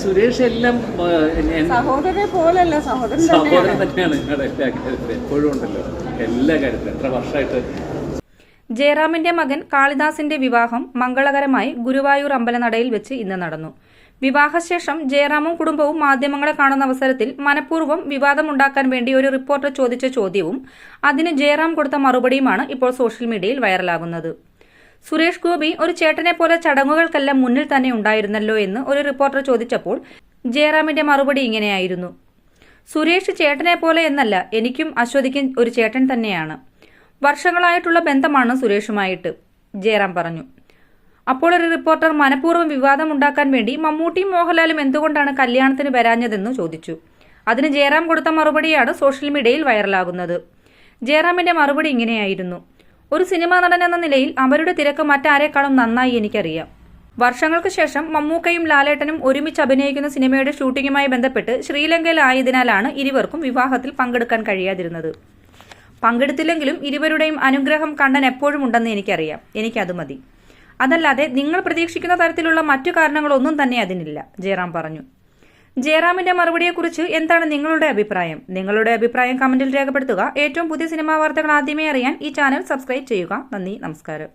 സുരേഷ് എല്ലാം സഹോദരനെ പോലല്ല, സഹോദരൻ തന്നെയാണ് എല്ലാ കാര്യത്തിലും, എപ്പോഴും ഉണ്ടല്ലോ എല്ലാ കാര്യത്തിലും. എത്ര വർഷമായിട്ട് ജയറാമിന്റെ മകൻ കാളിദാസിന്റെ വിവാഹം മംഗളകരമായി ഗുരുവായൂർ അമ്പലനടയിൽ വെച്ച് ഇന്ന് നടന്നു. വിവാഹശേഷം ജയറാമും കുടുംബവും മാധ്യമങ്ങളെ കാണുന്ന അവസരത്തിൽ മനഃപൂർവ്വം വിവാദമുണ്ടാക്കാൻ വേണ്ടി ഒരു റിപ്പോർട്ടർ ചോദിച്ച ചോദ്യവും അതിന് ജയറാം കൊടുത്ത മറുപടിയുമാണ് ഇപ്പോൾ സോഷ്യൽ മീഡിയയിൽ വൈറലാകുന്നത്. സുരേഷ് ഗോപി ഒരു ചേട്ടനെ പോലെ ചടങ്ങുകൾക്കെല്ലാം മുന്നിൽ തന്നെ ഉണ്ടായിരുന്നല്ലോ എന്ന് ഒരു റിപ്പോർട്ടർ ചോദിച്ചപ്പോൾ ജയറാമിന്റെ മറുപടി ഇങ്ങനെയായിരുന്നു: സുരേഷ് ചേട്ടനെ പോലെ എന്നല്ല, എനിക്കും അശ്വതിക്കും ഒരു ചേട്ടൻ തന്നെയാണ്. വർഷങ്ങളായിട്ടുള്ള ബന്ധമാണ് സുരേഷുമായിട്ട്, ജയറാം പറഞ്ഞു. അപ്പോൾ ഒരു റിപ്പോർട്ടർ മനഃപൂർവ്വം വിവാദമുണ്ടാക്കാൻ വേണ്ടി മമ്മൂട്ടിയും മോഹൻലാലും എന്തുകൊണ്ടാണ് കല്യാണത്തിന് വരാഞ്ഞതെന്ന് ചോദിച്ചു. അതിന് ജയറാം കൊടുത്ത മറുപടിയാണ് സോഷ്യൽ മീഡിയയിൽ വൈറലാകുന്നത്. ജയറാമിന്റെ മറുപടി ഇങ്ങനെയായിരുന്നു: ഒരു സിനിമാ നടൻ എന്ന നിലയിൽ അവരുടെ തിരക്ക് മറ്റാരേക്കാളും നന്നായി എനിക്കറിയാം. വർഷങ്ങൾക്ക് ശേഷം മമ്മൂക്കയും ലാലേട്ടനും ഒരുമിച്ച് അഭിനയിക്കുന്ന സിനിമയുടെ ഷൂട്ടിങ്ങുമായി ബന്ധപ്പെട്ട് ശ്രീലങ്കയിലായതിനാലാണ് ഇരുവർക്കും വിവാഹത്തിൽ പങ്കെടുക്കാൻ കഴിയാതിരുന്നത്. പങ്കെടുത്തില്ലെങ്കിലും ഇരുവരുടെയും അനുഗ്രഹം കണ്ണൻ എപ്പോഴും ഉണ്ടെന്ന് എനിക്കറിയാം. എനിക്കത് മതി. അതല്ലാതെ നിങ്ങൾ പ്രതീക്ഷിക്കുന്ന തരത്തിലുള്ള മറ്റു കാരണങ്ങളൊന്നും തന്നെ അതിനില്ല, ജയറാം പറഞ്ഞു. ജയറാമിന്റെ മറുപടിയെക്കുറിച്ച് എന്താണ് നിങ്ങളുടെ അഭിപ്രായം? നിങ്ങളുടെ അഭിപ്രായം കമന്റിൽ രേഖപ്പെടുത്തുക. ഏറ്റവും പുതിയ സിനിമാ വാർത്തകൾ ആദ്യമേ അറിയാൻ ഈ ചാനൽ സബ്സ്ക്രൈബ് ചെയ്യുക. നന്ദി, നമസ്കാരം.